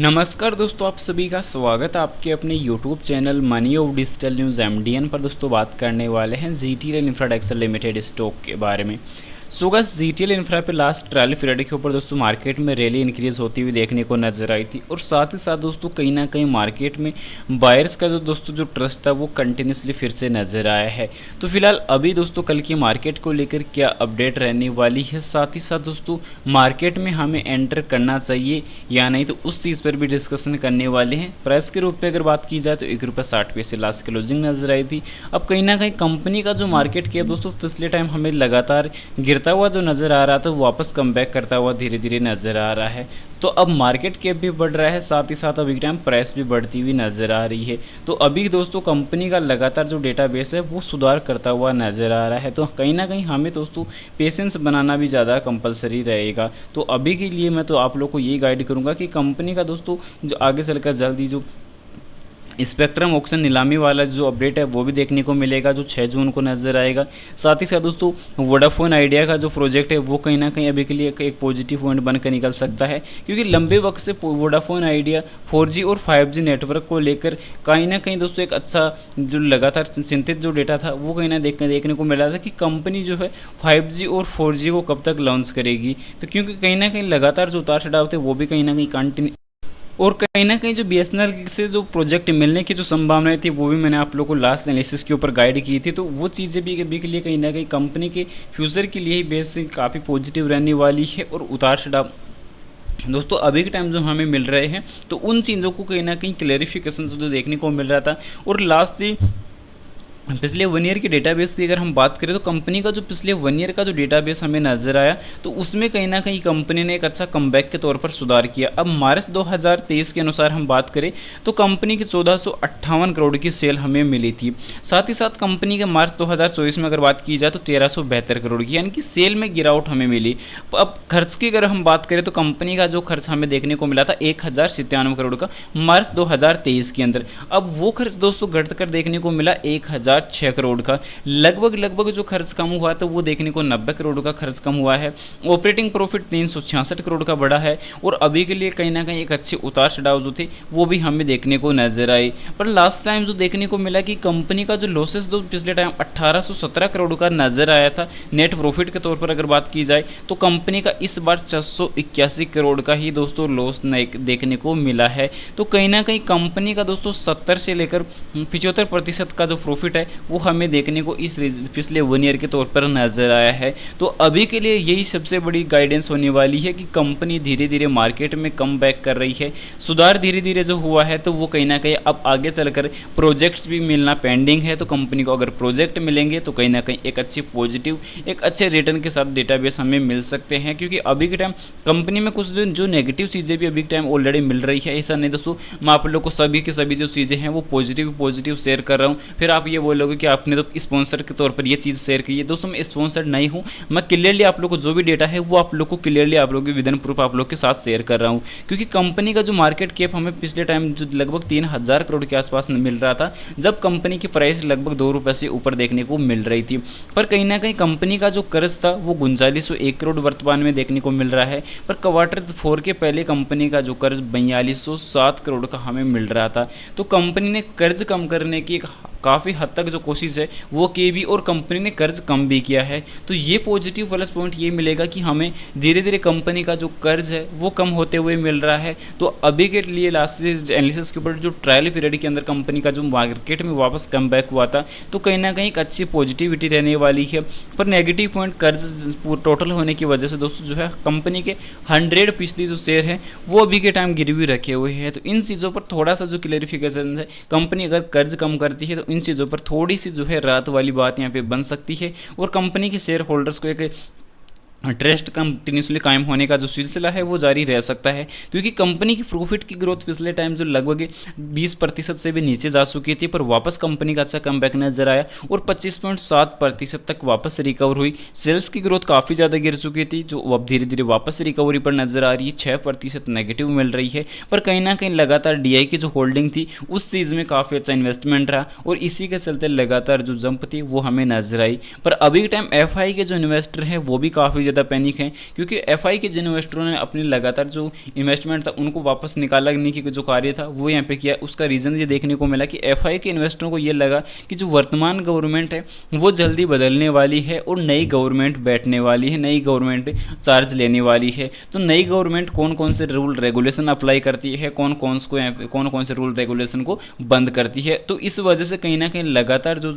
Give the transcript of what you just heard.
नमस्कार दोस्तों, आप सभी का स्वागत है आपके अपने YouTube channel money of digital news MDN पर। दोस्तों बात करने वाले हैं GTL इंफ्राटेक्स लिमिटेड स्टॉक के बारे में। गाइस GTL इंफ्रा पे लास्ट ट्रायल पीरियड के ऊपर दोस्तों मार्केट में रैली इंक्रीज होती हुई देखने को नजर आई थी, और साथ ही साथ दोस्तों कहीं ना कहीं मार्केट में बायर्स का जो ट्रस्ट था वो कंटिन्यूसली फिर से नजर आया है। तो फिलहाल अभी दोस्तों कल की मार्केट को लेकर क्या अपडेट रहने वाली है, साथ ही साथ दोस्तों मार्केट में हमें एंटर करना चाहिए या नहीं, तो उस चीज़ पर भी डिस्कशन करने वाले हैं। प्राइस के रूप में अगर बात की जाए तो ₹1.60 लास्ट क्लोजिंग नजर आई थी। अब कहीं ना कहीं कंपनी का जो मार्केट कैप दोस्तों पिछले टाइम हमें लगातार गिरता हुआ जो नज़र आ रहा था वो वापस कम बैक करता हुआ धीरे धीरे नज़र आ रहा है। तो अब मार्केट कैप भी बढ़ रहा है, साथ ही साथ अभी टाइम प्राइस भी बढ़ती हुई नज़र आ रही है। तो अभी दोस्तों कंपनी का लगातार जो डेटाबेस है वो सुधार करता हुआ नज़र आ रहा है। तो कहीं ना कहीं हमें दोस्तों पेशेंस बनाना भी ज़्यादा कंपलसरी रहेगा। तो अभी के लिए मैं तो आप लोग को ये गाइड करूँगा कि कंपनी का दोस्तों जो आगे चलकर जल्दी जो स्पेक्ट्रम ऑक्शन नीलामी वाला जो अपडेट है वो भी देखने को मिलेगा, जो 6 जून को नज़र आएगा। साथ ही साथ दोस्तों वोडाफोन आइडिया का जो प्रोजेक्ट है वो कहीं ना कहीं अभी के लिए एक पॉजिटिव पॉइंट बनकर निकल सकता है, क्योंकि लंबे वक्त से वोडाफोन आइडिया 4G और 5G नेटवर्क को लेकर कहीं ना कहीं दोस्तों एक अच्छा जो लगातार चिंतित जो डेटा था वो कहीं ना देखने को मिला था कि कंपनी जो है 5G और 4G को कब तक लॉन्च करेगी। तो क्योंकि कहीं ना कहीं लगातार जो उतार चढ़ाव थे वो भी कहीं ना कहीं कंटिन्यू, और कहीं ना कहीं जो BSNL से जो प्रोजेक्ट मिलने की जो संभावनाएं थी वो भी मैंने आप लोगों को लास्ट एनालिसिस के ऊपर गाइड की थी। तो वो चीज़ें भी अभी के लिए कहीं ना कहीं कंपनी के फ्यूचर के लिए ही बेस काफ़ी पॉजिटिव रहने वाली है। और उतार चढ़ाव दोस्तों अभी के टाइम जो हमें मिल रहे हैं तो उन चीज़ों को कहीं ना कहीं क्लेरिफिकेशन जो देखने को मिल रहा था। और लास्टली पिछले 1 ईयर के डेटाबेस की अगर हम बात करें तो कंपनी का जो पिछले 1 ईयर का जो डेटाबेस हमें नजर आया तो उसमें कहीं ना कहीं कंपनी ने एक अच्छा कमबैक के तौर पर सुधार किया। अब मार्च 2023 के अनुसार हम बात करें तो कंपनी की 1458 करोड़ की सेल हमें मिली थी। साथ ही साथ कंपनी के मार्च 2024 में अगर बात की जाए तो 1372 करोड़ की, यानी कि सेल में गिरावट हमें मिली। अब खर्च की अगर हम बात करें तो कंपनी का जो खर्च हमें देखने को मिला था 1097 करोड़ का मार्च 2023 के अंदर। अब वो खर्च दोस्तों घटकर देखने को मिला 1006 करोड़ का। लगभग जो खर्च कम हुआ तो वो देखने को 90 करोड़ का खर्च कम हुआ है। ऑपरेटिंग प्रॉफिट 366 करोड़ का बढ़ा है। और अभी के लिए कहीं ना कहीं एक अच्छे उतार चढ़ाव जो थे वो भी हमें देखने को नजर आए। पर लास्ट टाइम जो देखने को मिला कि कंपनी का जो लॉसेस जो पिछले टाइम 1817 करोड़ का नजर आया था नेट प्रॉफिट के तौर पर अगर बात की जाए तो कंपनी का इस बार 481 करोड़ का ही दोस्तों लॉस देखने को मिला है। तो कहीं ना कहीं कंपनी का दोस्तों 70 से लेकर 75% का जो प्रॉफिट है वो हमें देखने को इस पिछले 1 ईयर के तौर पर नजर आया है। तो अभी के लिए यही सबसे बड़ी गाइडेंस होने वाली है कि कंपनी धीरे धीरे मार्केट में कम बैक कर रही है। सुधार धीरे धीरे जो हुआ है तो वो कहीं ना कहीं अब आगे चलकर प्रोजेक्ट्स भी मिलना पेंडिंग है। तो कंपनी को अगर प्रोजेक्ट मिलेंगे तो कहीं ना कहीं एक अच्छी पॉजिटिव एक अच्छे रिटर्न के साथ डेटाबेस हमें मिल सकते हैं, क्योंकि अभी के टाइम कंपनी में कुछ जो नेगेटिव चीज़ें भी अभी के टाइम ऑलरेडी मिल रही है। ऐसा नहीं दोस्तों मैं आप लोग को सभी की सभी जो चीज़ें हैं वो पॉजिटिव शेयर कर रहा हूँ, फिर आप ये बोलोगे कि आपने तो स्पॉन्सर के तौर पर ये चीज़ शेयर की है। दोस्तों मैं स्पॉन्सर नहीं हूँ, मैं क्लियरली आप लोग को जो भी डेटा है वो आप लोग को क्लियरली आप लोग के विद इन प्रूफ आप लोग के साथ शेयर कर रहा हूँ, क्योंकि कंपनी का जो मार्केट कैप हमें पिछले टाइम जो लगभग 3000 करोड़ के आसपास मिल रहा था, जब कंपनी की प्राइस लगभग ₹2 से ऊपर देखने को मिल रही थी। पर कहीं ना कहीं कंपनी का जो कर्ज था वो 3901 करोड़ वर्तमान में देखने को मिल रहा है। पर Q4 के पहले कंपनी का जो कर्ज 4207 करोड़ का हमें मिल रहा था। तो कंपनी ने कर्ज कम करने की काफ़ी हद तक जो कोशिश है वो की भी, और कंपनी ने कर्ज कम भी किया है। तो ये पॉजिटिव प्लस पॉइंट ये मिलेगा कि हमें धीरे धीरे कंपनी का जो कर्ज है वो कम होते हुए मिल रहा है। तो अभी के लिए लास्ट एनालिसिस के ऊपर जो ट्रायल पीरियड के अंदर कंपनी का जो मार्केट में वापस कम बैक हुआ था तो कहीं ना कहीं एक अच्छी पॉजिटिविटी रहने वाली है। पर नेगेटिव पॉइंट कर्ज टोटल होने की वजह से दोस्तों जो है कंपनी के 100% जो शेयर है वो अभी के टाइम गिरवी रखे हुए हैं। तो इन चीज़ों पर थोड़ा सा जो क्लेरिफिकेशन है, कंपनी अगर कर्ज कम करती है तो इन चीज़ों पर थोड़ी सी जो है राहत वाली बात यहाँ पे बन सकती है, और कंपनी के शेयर होल्डर्स को एक ट्रस्ट कंटिन्यूसली कायम होने का जो सिलसिला है वो जारी रह सकता है, क्योंकि कंपनी की प्रॉफिट की ग्रोथ पिछले टाइम जो लगभग 20% से भी नीचे जा चुकी थी, पर वापस कंपनी का अच्छा कमबैक नजर आया और 25.7% तक वापस रिकवर हुई। सेल्स की ग्रोथ काफ़ी ज़्यादा गिर चुकी थी जो अब धीरे धीरे वापस रिकवरी पर नजर आ रही है, 6% नेगेटिव मिल रही है। पर कहीं ना कहीं लगातार DI की जो होल्डिंग थी उस चीज़ में काफ़ी अच्छा इन्वेस्टमेंट रहा और इसी के चलते लगातार जो जंप थी वो हमें नजर आई। पर अभी के टाइम FI के जो इन्वेस्टर हैं वो भी काफ़ी ज़्यादा पैनिक हैं, क्योंकि एफआई के जिन इन्वेस्टरों ने अपनी लगातार जो इन्वेस्टमेंट था उनको वापस निकालने की जो कार्य था वो यहाँ पे किया। उसका रीज़न ये देखने को मिला कि एफआई के इन्वेस्टरों को ये लगा कि जो वर्तमान गवर्नमेंट है वो जल्दी बदलने वाली है और नई गवर्नमेंट बैठने वाली है, नई गवर्नमेंट चार्ज लेने वाली है। तो नई गवर्नमेंट कौन कौन से रूल रेगुलेशन अप्लाई करती है, कौन कौन से रूल रेगुलेशन को बंद करती है। तो इस वजह से कहीं ना कहीं लगातार जो